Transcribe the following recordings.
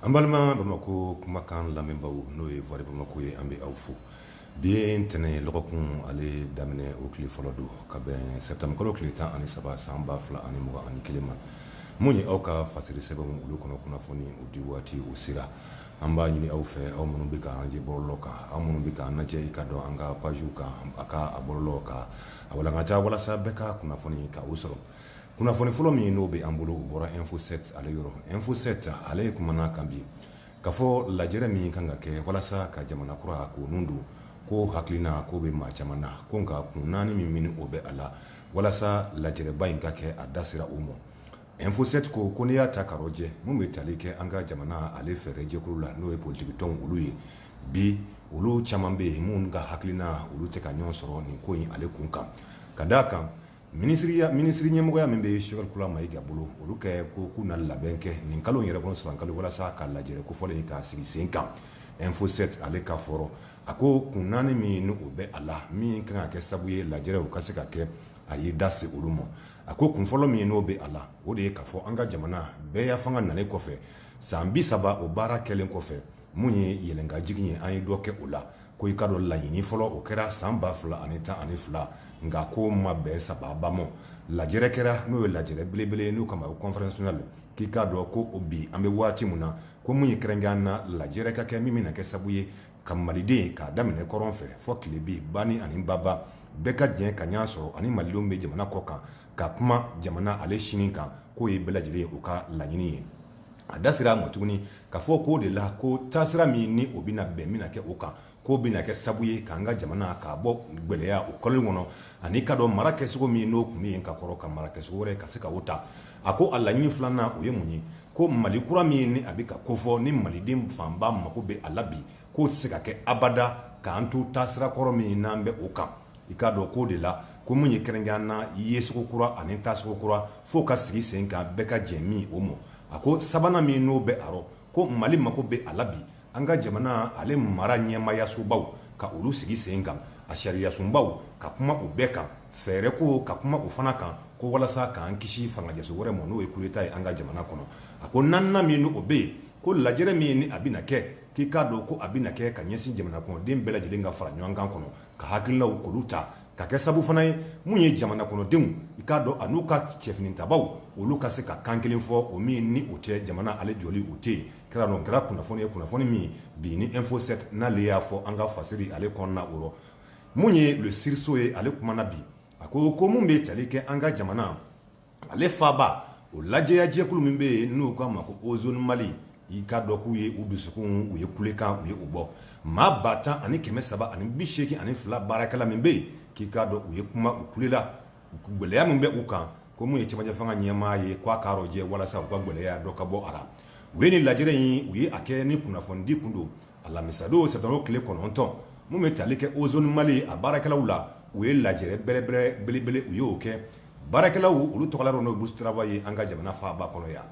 An balima Bamakɔ kumakan lamɛnbaaw n'o ye voix de Bamakɔ ye an bɛ aw fo bi ntɛnɛn lɔgɔkun ale daminɛ o tile fɔlɔ don ka bɛn septembre kalo tile 13 san 2021 ma mun ye aw ka fasiri sɛbɛnw olu kɔnɔ kunnafoni o di waati o sera an b'a ɲini aw fɛ aw minnu bɛ k'an lajɛ bɔlɔlɔ kan aw minnu bɛ k'an lajɛ i ka dɔn an ka pajiw kan a ka a bɔlɔlɔ kan a walankata walasa bɛɛ ka kunnafoni ka o sɔrɔ kunnafoni fɔlɔ min n'o bɛ an bolo o bɔra info 7 ale yɔrɔ info 7 ale ye kumana kan bi ka fɔ lajɛrɛ min kan ka kɛ walasa ka jamana kura ko nun don ko hakilina ko bɛ maa caman na ko nka kun naani min ɲini o bɛ a la walasa lajɛrɛba in ka kɛ a da sera o ma info 7 ko n'i y'a ta ka lajɛ mun bɛ tali kɛ an ka jamana ale fɛɛrɛ jɛkulu la n'o ye politique tɔnw olu ye bi olu caman bɛ yen mun ka hakilina olu tɛ ka ɲɔgɔn sɔrɔ nin ko in ale kun kan ka d'a kan minisiri ɲɛmɔgɔya min bɛ Sogɛl Kula Mayiga bolo olu kɛ ko k'u na labɛn kɛ nin kalo yɛrɛ kɔnɔ san kalo walasa ka lajɛrɛ kofɔlen k'a sigi sen kan info 7 ale ka fɔrɔ a ko kun naani min o bɛ a la min kan ka kɛ sabu ye lajɛrɛw ka se ka kɛ a y'i da se olu ma a ko kun fɔlɔ min n'o bɛ a la o de ye k'a fɔ an ka jamana bɛɛ ya fanga nalen kɔfɛ san 30 o baara kɛlen kɔfɛ mun ye yɛlɛnkajigi ye an ye dɔ kɛ o la ko i ka dɔn laɲini fɔlɔ o kɛra san 2012 nka ko ma bɛn sababa ma lajɛrɛ kɛra n'o ye lajɛrɛ belebele n'o kama o conférence nationale k'i k'a dɔn ko o bi an bɛ waati min na ko mun ye kɛrɛnkɛrɛnnen na lajɛrɛ ka kɛ min bɛna kɛ sabu ye ka maliden k'a daminɛ kɔrɔn fɛ fɔ tile bi bani ani baba bɛɛ ka diɲɛ ka ɲɛ sɔrɔ ani malidenw bɛ jamana kɔ kan ka kuma jamana ale sini kan k'o ye bɛɛ lajɛlen u ka laɲini ye a da sera a ma tuguni ka fɔ k'o de la ko taasira min ni o bɛna bɛn mina kɛ o kan k'o bɛna kɛ sabu ye k'an ka jamana k'a bɔ gwɛlɛya o kɔlɔn kɔnɔ ani ka dɔn mara kɛcogo min n'o kun bɛ yen ka kɔrɔ ka mara kɛcogo wɛrɛ ka se ka o ta a ko a laɲini filanan o ye mun ye ko mali kura min ni a bɛ ka kofɔ ni maliden fanba mako bɛ a la bi k'o tɛ se ka kɛ abada k'an to taasira kɔrɔ min n'an bɛ o kan i k'a dɔn k'o de la ko mun ye kɛrɛnkɛrɛnnen na yecogo kura ani taacogo kura fo ka sigi sen kan bɛɛ ka jɛn min o ma a ko sabanan min n'o bɛ a rɔ ko mali mako bɛ a la bi an ka jamana ale mara ɲɛmayasobaw ka olu sigi sen kan a sariyasunbaw ka kuma u bɛɛ kan fɛɛrɛ ko ka kuma u fana kan ko walasa k'an kisi fangajɛso wɛrɛ ma n'o ye coup d'État ye an ka jamana kɔnɔ a ko naaninan min n'o bɛ yen ko lajɛrɛ min ni a bɛna kɛ k'i k'a dɔn ko a bɛna kɛ ka ɲɛsin jamana kɔnɔden bɛɛ lajɛlen ka fara ɲɔgɔn kan kɔnɔ ka hakilinaw k'olu ta ka kɛ sabu fana ye mun ye jamana kɔnɔdenw i k'a dɔn a n'u ka cɛfinitabaw olu ka se ka kan kelen fɔ o min ni o tɛ jamana ale jɔli o tɛ yen kɛra dɔn kɛra kunnafoni ye kunnafoni min bi ni info 7 n'ale y'a fɔ an ka fasiri ale kɔnɔna o rɔ mun ye le siriso ye ale kumana bi a ko mun bɛ tali kɛ an ka jamana ale faba o lajɛya jɛkulu min bɛ yen n'u k'a ma ko ozone Mali i ka dɔn k'u ye u dusukun u ye kulekan u ye u bɔ maa 1,382 baarakɛla min bɛ yen k'i k'a dɔn u ye kuma u kulela gwɛlɛya min bɛ u kan ko mun ye cɛmancɛ fanga ɲɛmaa ye k'a k'a rɔjɛ walasa u ka gwɛlɛya dɔ ka bɔ a la u ye nin lajɛrɛ in u ye a kɛ ni kunnafonidi kun don alamisadon septembre tile 9 mun bɛ tali kɛ ozone Mali a baarakɛlaw la u ye lajɛrɛ bɛrɛbɛrɛ belebele u y'o kɛ baarakɛlaw olu tɔgɔla n'o bus travail ye an ka jamana faaba kɔnɔ yan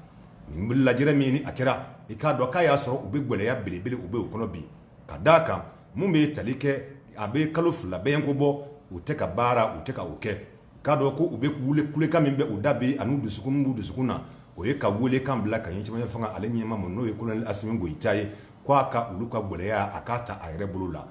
nin lajɛrɛ min ni a kɛra i k'a dɔn k'a y'a sɔrɔ u bɛ gwɛlɛya belebele u bɛ o kɔnɔ bi ka d'a kan mun bɛ tali kɛ a bɛ kalo 2 bɛyɛnko bɔ u tɛ ka baara u tɛ ka o kɛ k'a dɔn ko u bɛ kulekan min bɛ u da bi ani dusukun na o ye ka welekan bila ka ɲɛ cɛmancɛ fanga ale ɲɛmaa ma n'o ye colonel Asimi Goyita ye k'a ka olu ka gwɛlɛya a k'a ta a yɛrɛ bolo la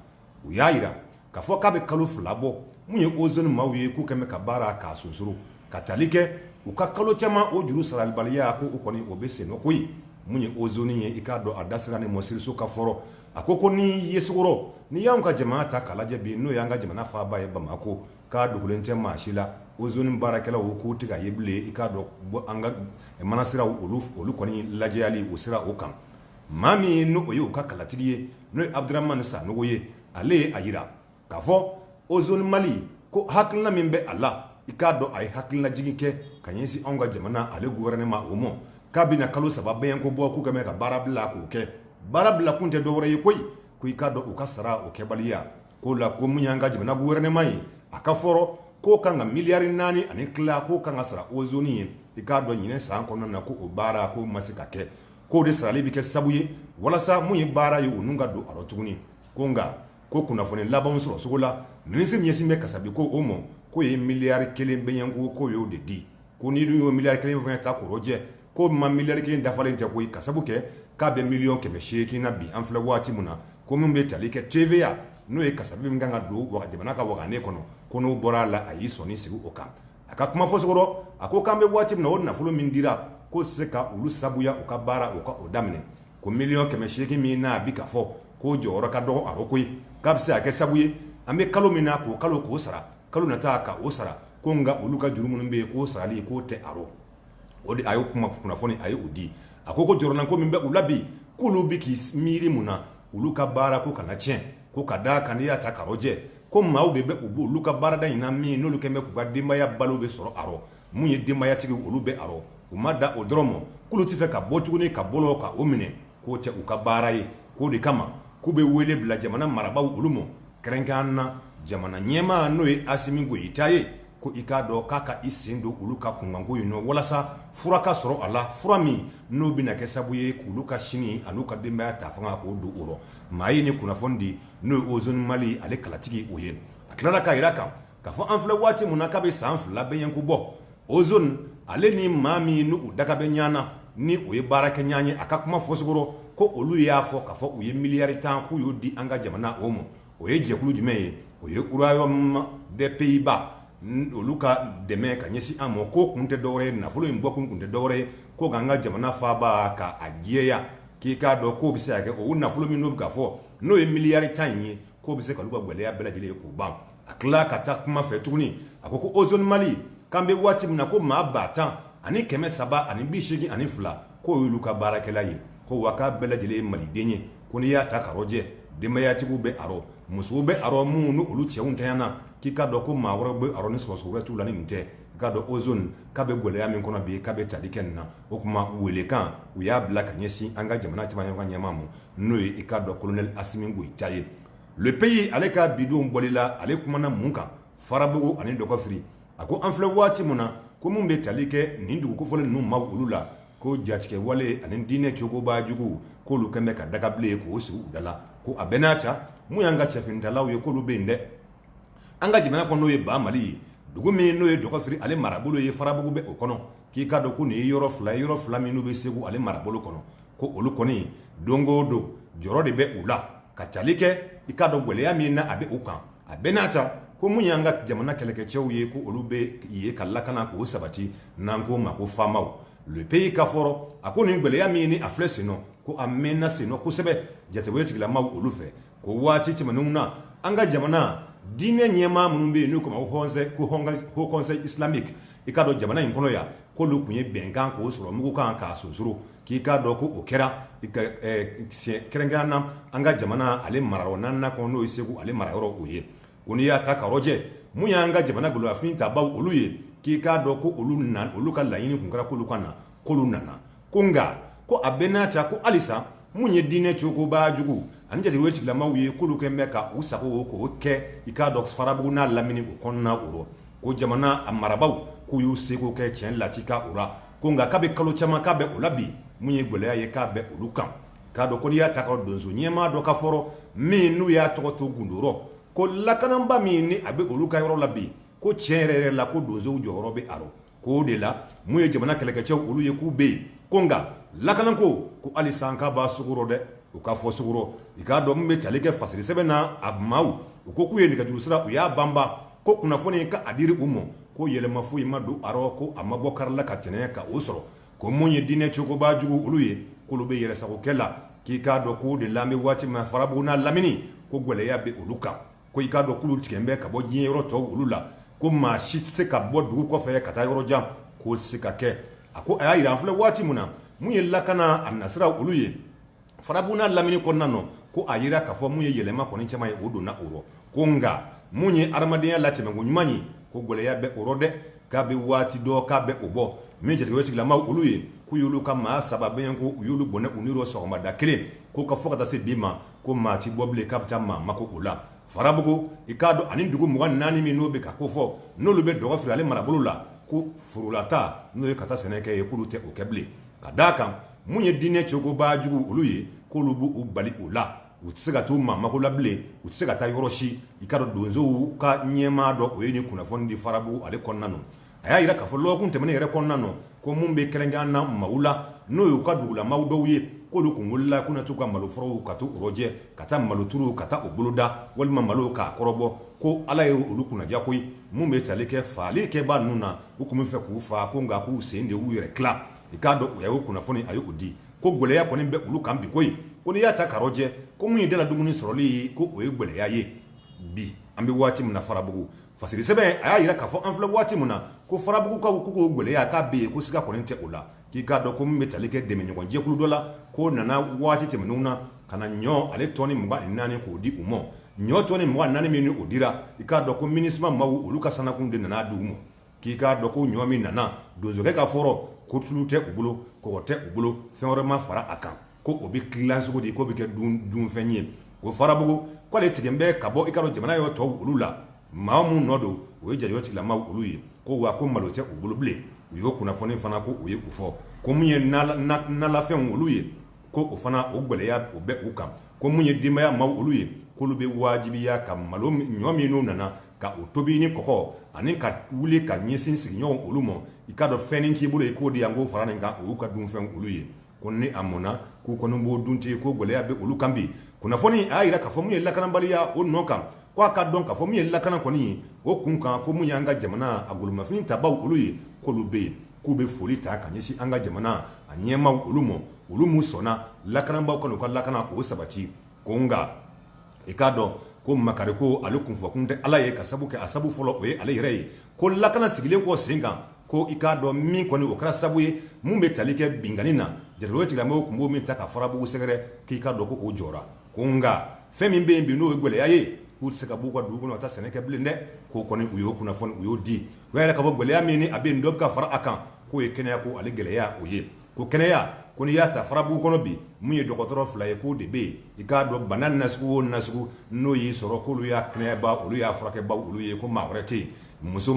u y'a jira k'a fɔ k'a bɛ kalo 2 bɔ mun ye ozone maaw ye k'u kɛn bɛ ka baara k'a sunsuru ka tali kɛ u ka kalo caman o juru saralibaliya ko o kɔni o bɛ sen nɔ koyi mun ye ozone ye i k'a dɔn a da sera ni mɔsiriso ka fɔrɔ a ko ni ye sugɔrɔ ni y'anw ka jamana ta k'a lajɛ bi n'o y'an ka jamana faaba ye Bamako k'a dogolen tɛ maa si la ozone baarakɛlaw k'u tɛ ka ye bilen i k'a dɔn an ka manasiraw olu kɔni lajɛyali o sira o kan maa min n'o ye u ka kalatigi ye n'o ye Abdramane Sanogo ye ale ye a jira k'a fɔ ozone Mali ko hakilina min bɛ a la i k'a dɔn a ye hakilinajigi kɛ ka ɲɛsin anw ka jamana ale gouvernement o ma k'a bɛna kalo 3 bɛyɛnko bɔ k'u kɛn bɛ ka baara bila k'o kɛ baara bila kun tɛ dɔwɛrɛ ye koyi ko i k'a dɔn u ka sara o kɛbaliya k'o la ko mun y'an ka jamana gouvernement ye a ka fɔrɔ k'o kan ka miliyari 4 ani tila k'o kan ka sara ozone ye i k'a dɔn ɲinɛ san kɔnɔna na ko o baara k'o ma se ka kɛ k'o de sarali bɛ kɛ sabu ye walasa mun ye baara ye o nun ka don a rɔ tuguni ko nka ko kunnafoni labanw sɔrɔ sogo la minisiri ɲɛsin bɛ kasabi ko o ma k'o ye miliyari 1 bɛyɛnko k'o y'o de di ko n'i dun y'o miliyari 1 fɛnɛ ta k'o rɔjɛ ko ma miliyari kelen dafalen tɛ koyi ka sabu kɛ k'a bɛ miliyɔn 800 na bi an filɛ waati min na ko min bɛ tali kɛ TVA n'o ye kasabi min kan ka don jamana ka waganen kɔnɔ ko n'o bɔra a la a y'i sɔnni sigi o kan a ka kuma fɔsokɔrɔ a ko k'an bɛ waati min na o nafolo min dira ko se ka olu sabuya u ka baara u ka o daminɛ ko miliyɔn 800 min n'a bi ka fɔ k'o jɔyɔrɔ ka dɔgɔ a koyi k'a bɛ se ka kɛ sabu ye an bɛ kalo min na k'o sara kalo nata ka o sara ko nka olu ka juru minnu bɛ yen k'o sarali k'o tɛ aro o de a y'o kuma kunnafoni a ye o di a ko jɔrɔnanko min bɛ u la bi k'olu bɛ k'i miiri mun na olu ka baara ko kana tiɲɛ ko ka da kan n'i y'a ta k'aro jɛ ko maaw de bɛ olu ka baarada in na min n'olu kɛn bɛ k'u ka denbaya balo bɛ sɔrɔ arɔ mun ye denbayatigi olu bɛ arɔ u ma da o dɔrɔn ma k'olu tɛ fɛ ka bɔ tuguni ka bolo ka o minɛ k'o tɛ u ka baara ye k'o de kama k'u bɛ wele bila jamana marabaaw olu ma kɛrɛnkɛrɛnnen na jamana ɲɛmaa n'o ye Asimi Goyita ye ko i k'a dɔn k'a ka i sen don olu ka kunkanko in nɔ walasa fura ka sɔrɔ a la fura min n'o bɛna kɛ sabu ye k'olu ka sini an'u ka denbaya ta fanga k'o don o rɔ maa ye ni kunnafoni di n'o ye Ozone Mali ale kalatigi o ye a tilala k'a jira kan k'a fɔ an filɛ waati mun na k'a bɛ san 2 bɛ ɲɛnko bɔ Ozone ale ni maa min n'u daga bɛ ɲana ni o ye baara kɛ ɲɔgɔn ye a ka kuma fɔsokɔrɔ ko olu y'a fɔ k'a fɔ u ye miliyari 10 k'u y'o di an ka jamana o ma o ye jɛkulu jumɛn ye o ye Royaume des Pays-Bas olu ka dɛmɛ ka ɲɛsin an ma ko kun tɛ dɔwɛrɛ ye nafolo in bɔkun kun tɛ dɔwɛrɛ ye ko k'an ka jamana faaba ka a jɛya k'i k'a dɔn k'o bɛ se ka kɛ o nafolo min n'o bɛ ka fɔ n'o ye miliyari 10 in ye k'o bɛ se k'olu ka gwɛlɛya bɛɛ lajɛlen ye k'o ban a tila ka taa kuma fɛ tuguni a ko Ozone Mali k'an bɛ waati min na ko maa 10 ani 382 k'o y'olu ka baarakɛla ye ko wa k'a bɛɛ lajɛlen ye maliden ye ko n'i y'a ta k'aro jɛ denbayatigiw bɛ arɔ musow bɛ arɔ mun ni olu cɛw ntanyana k'i ka dɔn ko maa wɛrɛ bɛ arɔ ni sɔgɔsɔgɔ wɛrɛ t'u la ni nin tɛ i ka dɔn Ozone k'a bɛ gwɛlɛya min kɔnɔ bi k'a bɛ tali kɛ nin na o kuma welekan u y'a bila ka ɲɛsin an ka jamana caman ka ɲɛmaa ma n'o ye i ka dɔn Colonel Asimi Goyita ye le pays ale ka bidon bɔli la ale kumana mun kan Farabugu ani Dɔgɔfiri a ko an filɛ waati mun na ko mun bɛ tali kɛ nin dugukofɔlen ninnu ma olu la ko jatigɛ wale ani diinɛ cogoba jugu k'olu kɛn bɛ ka dagabilen k'o sigi u da la ko a bɛɛ n'a ta mun y'an ka cɛfinitalaw ye k'olu bɛ yen dɛ an ka jamana kɔnɔ n'o ye Ba Mali ye dugu min n'o ye Dɔgɔfiri ale marabolo ye Farabugu bɛ o kɔnɔ k'i ka dɔn ko nin ye yɔrɔ 2 yɔrɔ 2 min n'u bɛ Segu ale marabolo kɔnɔ ko olu kɔni don o don jɔrɔ de bɛ u la ka tali kɛ i ka dɔn gwɛlɛya min na a bɛ u kan a bɛɛ n'a ta ko mun y'an ka jamana kɛlɛkɛcɛw ye ko olu bɛ ye ka lakana k'o sabati n'an ko ma ko faamaw le pays ka fɔrɔ a ko nin gwɛlɛya min ni a filɛ sen nɔ ko a mɛnna sen nɔ kosɛbɛ jatebɔye tigilamaw olu fɛ ko waati tɛmɛnenw na an ka jamana diinɛ ɲɛmaa minnu bɛ yen n'u kama ko Haut Conseil Islamique i ka dɔn jamana in kɔnɔ yan k'olu tun ye bɛnkan k'o sɔrɔ mugu kan k'a sunsuru k'i k'a dɔn ko o kɛra kɛrɛnkɛrɛnnen na an ka jamana ale marayɔrɔ 4nan kɔnɔ n'o ye Segu ale marayɔrɔ o ye ko n'i y'a ta k'aro jɛ mun y'an ka jamana golobafin tabaw olu ye k'i k'a dɔn ko olu ka laɲini kun kɛra k'olu ka na k'olu nana ko nka ko a bɛɛ n'a ta ko halisa mun ye diinɛ cogoba jugu ani jatebɔye tigilamaw ye k'olu kɛn bɛ ka u sago k'o kɛ i k'a dɔn Farabugu n'a lamini o kɔnɔna o rɔ ko jamana a marabaaw k'u y'u seko kɛ tiɲɛ latika o la ko nka k'a bɛ kalo caman k'a bɛ o la bi mun ye gwɛlɛya ye k'a bɛ olu kan k'a dɔn ko n'i y'a ta ka donso ɲɛmaa dɔ ka fɔrɔ min n'u y'a tɔgɔ to Gundorɔ ko lakanaba min ni a bɛ olu ka yɔrɔ la bi ko tiɲɛ yɛrɛ la ko donsow jɔyɔrɔ bɛ arɔ k'o de la mun ye jamana kɛlɛkɛcɛw olu ye k'u bɛ yen ko nka lakanako ko halisa an k'a b'a sugurɔ dɛ u ka fɔ sugurɔ i k'a dɔn mun bɛ tali kɛ fasiri sɛbɛn na a maaw u ko k'u ye nɛgɛjuru sira u y'a banba ko kunnafoni ka a diri u ma ko yɛlɛma foyi ma don arɔ ko a ma bɔ kari la ka tɛnɛ ka o sɔrɔ ko mun ye diinɛ cogoba jugu olu ye k'olu bɛ yɛrɛsagokɛ la k'i k'a dɔn k'o de la an bɛ waati min na Farabugu n'a lamini ko gwɛlɛya bɛ olu kan ko i k'a dɔn k'olu tigɛn bɛ ka bɔ diɲɛ yɔrɔ tɔw olu la ko maa si tɛ se ka bɔ dugu kɔfɛ ka taa yɔrɔ jan k'o se ka kɛ a ko a y'a jira an filɛ waati min na mun ye lakana a nasira olu ye Farabugu n'a lamini kɔnɔna na ko a yira k'a fɔ mun ye yɛlɛma kɔni caman ye o donna o rɔ ko nka mun ye adamadenya latɛmɛko ɲuman ye ko gwɛlɛya bɛ o rɔ dɛ k'a bɛ waati dɔ k'a bɛ o bɔ min jatebɔye tigilamaw olu ye k'u y'olu ka maa 3 bɛn ko u y'olu bɔnɛ u ni rɔ sɔgɔmada kelen ko ka fɔ ka taa se bi ma ko maa ti bɔ bilen k'a bɛ taa maa mako o la Farabugu i k'a dɔn ani dugu 24 min n'o bɛ ka ko fɔ n'olu bɛ Dɔgɔfiri ale marabolo la ko furulata n'o ye ka taa sɛnɛ kɛ ye k'olu tɛ o kɛ bilen ka d'a kan mun ye diinɛ cogoba jugu olu ye k'olu b'u bali o la u tɛ se ka t'u maa mako la bilen u tɛ se ka taa yɔrɔ si i k'a dɔn donsow ka ɲɛmaa dɔ o ye nin kunnafoni di Farabugu ale kɔnɔna na a y'a jira k'a fɔ lɔgɔkun tɛmɛnen yɛrɛ kɔnɔna na ko mun bɛ kɛrɛnkɛrɛn na maaw la n'o y'u ka dugulamaw dɔw ye k'olu kun wulila ko na t'u ka maloforow ka t'u rɔjɛ ka taa maloturu ka taa u boloda walima malo k'a kɔrɔbɔ ko ala ye olu kunnaja koyi mun bɛ tali kɛ faali kɛbaa ninnu na u tun bɛ fɛ k'u faa ko nka k'u sen de y'u yɛrɛ tila i k'a dɔn u y'o kunnafoni a y'o di ko gɛlɛya kɔni bɛ olu kan bi koyi ko n'i y'a ta ka rɔjɛ ko mun ye dala dumuni sɔrɔli ye ko o ye gɛlɛya ye bi an bɛ waati min na Farabugu fasiri sɛbɛn a y'a jira k'a fɔ an filɛ waati min na ko Farabugukaw ko gɛlɛya k'a bɛ yen ko siga kɔni tɛ o la k'i k'a dɔn ko min bɛ tali kɛ dɛmɛɲɔgɔn jɛkulu dɔ la ko nana waati tɛmɛnenw na ka na ɲɔ ale tɔni 24 k'o di u ma ɲɔ tɔni 24 min ni o dira i k'a dɔn ko MINUSMA maaw olu ka sanakun de nana di u ma k'i k'a dɔn ko ɲɔ min nana donsonkɛ ka fɔrɔ ko tulu tɛ u bolo kɔgɔ tɛ u bolo fɛn wɛrɛ ma fara a kan ko o bɛ kilan sogo di ko bɛ kɛ dunfɛn ye o Farabugu k'ale tigɛ bɛ ka bɔ i ka dɔn jamana y'o tɔw olu la maa mun nɔ don o ye jajɔ tigilamaw olu ye ko wa ko malo tɛ u bolo bilen u y'o kunnafoni fana ko o ye u fɔ ko mun ye nalafɛnw olu ye ko o fana o gɛlɛya o bɛ u kan ko mun ye denbaya maaw olu ye k'olu bɛ wajibiya ka malo ɲɔ minnu nana ka o tobi ni kɔgɔ ani ka wuli ka ɲɛsin sigiɲɔgɔn olu ma i k'a dɔn fɛn ni k'i bolo ye k'o di yan k'o fara nin kan o y'u ka dunfɛn olu ye ko ni a mɔnna k'u kɔni b'o dun ten ko gɛlɛya bɛ olu kan bi kunnafoni a y'a jira k'a fɔ mun ye lakanabaliya o nɔ kan ko a ka dɔn k'a fɔ mun ye lakana kɔni ye o kun kan ko mun y'an ka jamana a golomafini tabaw olu ye k'olu bɛ yen k'u bɛ foli ta ka ɲɛsin an ka jamana a ɲɛmaw olu ma olu mun sɔnna lakanabaw kɔni u ka lakana o sabati ko nka i k'a dɔn ko Makari ko ale kunfɔkun tɛ ala ye ka sabu kɛ a sabu fɔlɔ o ye ale yɛrɛ ye ko lakana sigilen kɔ sen kan ko i k'a dɔn min kɔni o kɛra sabu ye mun bɛ tali kɛ binkani na jatigi tigilamɔgɔw tun b'o min ta ka Farabugu sɛgɛrɛ k'i k'a dɔn ko o jɔra ko nka fɛn min bɛ yen bi n'o ye gɛlɛya ye k'u tɛ se ka b'u ka dugu kɔnɔ ka taa sɛnɛ kɛ bilen dɛ k'o kɔni u y'o kunnafoni u y'o di o yɛrɛ k'a fɔ gɛlɛya min ni a bɛ yen dɔ bɛ ka fara a kan k'o ye kɛnɛya ko ale gɛlɛya o ye ko kɛnɛya ko n'i y'a ta Farabugu kɔnɔ bi mun ye dɔgɔtɔrɔ 2 ye k'o de bɛ yen i k'a dɔn bana nasugu o nasugu n'o y'i sɔrɔ k'olu y'a kɛnɛyaba olu y'a furakɛbaw olu ye ko maa wɛrɛ tɛ yen muso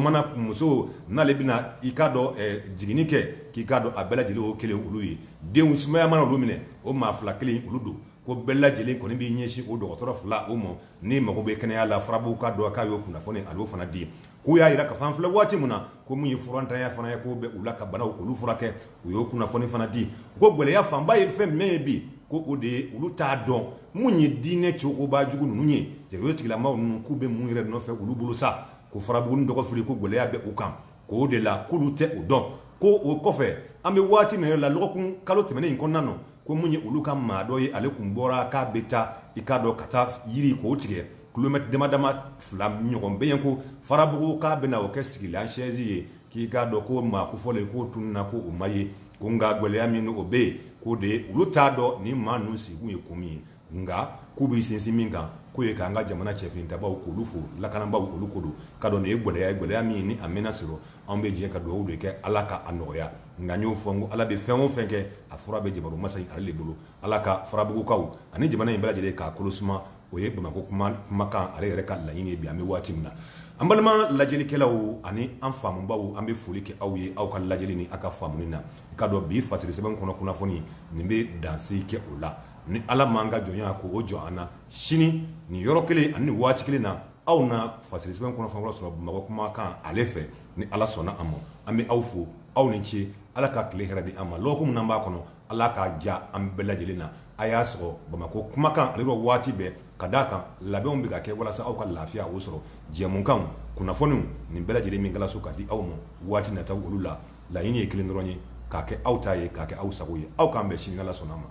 n'ale bɛna i k'a dɔn jiginni kɛ k'i k'a dɔn a bɛɛ lajɛlen o kelen olu ye denw sumaya mana olu minɛ o maa 2 kelen olu don ko bɛɛ lajɛlen kɔni b'i ɲɛsin o dɔgɔtɔrɔ 2 o ma ni mago bɛ kɛnɛya la Farabugu ka dɔn k'a y'o kunnafoni a y'o fana di k'u y'a jira ka fan filɛ waati min na ko mun ye furantanya fana ye k'o bɛ u la ka banaw olu furakɛ u y'o kunnafoni fana di ko gɛlɛya fanba ye fɛn min ye bi ko o de ye olu t'a dɔn mun ye diinɛ cogoba jugu ninnu ye jeliw tigilamaw ninnu k'u bɛ mun yɛrɛ nɔfɛ olu bolo sa ko Farabugu ni dɔgɔfili ko gɛlɛya bɛ u kan k'o de la k'olu tɛ o dɔn ko o kɔfɛ an bɛ waati min yɛrɛ la lɔgɔkun kalo tɛmɛnen in kɔnɔna na ko mun ye olu ka maa dɔ ye ale kun bɔra k'a bɛ taa i k'a dɔn ka taa yiri k'o tigɛ kilomètre dama 2 ɲɔgɔn bɛ yen ko Farabugu k'a bɛna o kɛ sigilan chaise ye k'i k'a dɔn ko maa kofɔlen k'o tununna ko o ma ye ko nka gɛlɛya min o bɛ yen k'o de ye olu t'a dɔn ni maa ninnu sigikun ye kun min ye nka k'u b'i sinsin min kan k'o ye k'an ka jamana cɛfirintabaw k'olu fo lakanabaw olu ko don ka dɔn nin ye gɛlɛya min ni a mɛnna sɔrɔ anw bɛ diɲɛ ka dugawu de kɛ ala ka a nɔgɔya nka n y'o fɔ n ko ala bɛ fɛn o fɛn kɛ a fura bɛ jabaru masa in ale de bolo ala ka Farabugukaw ani jamana in bɛɛ lajɛlen k'a kolo suma o ye Bamakɔ kumakan ale yɛrɛ ka laɲini ye bi an bɛ waati min na an balima lajɛlikɛlaw ani an faamubaw an bɛ foli kɛ aw ye aw ka lajɛli ni aw ka faamuni na i ka dɔn bi fasiri sɛbɛn kɔnɔ kunnafoni nin bɛ dansi kɛ o la ni ala m'an ka jɔnya ko o jɔ an na sini nin yɔrɔ kelen ani nin waati kelen na aw na fasiri sɛbɛn kɔnɔ fɛn sɔrɔ Bamakɔ kumakan ale fɛ ni ala sɔnna an ma an bɛ aw fo aw ni ce ala ka tile hɛrɛ di an ma lɔgɔkun min b'a kɔnɔ ala k'a ja an bɛɛ lajɛlen na a y'a sɔrɔ Bamakɔ kumakan ale bɛ waati bɛɛ ka d'a kan labɛnw bɛ ka kɛ walasa aw ka lafiya o sɔrɔ jɛmukanw kunnafoniw nin bɛɛ lajɛlen min kɛla so ka di aw ma waati nataw olu la laɲini ye kelen dɔrɔn ye k'a kɛ aw ta ye k'a kɛ aw sago ye aw k'an bɛn sini ala sɔnna ma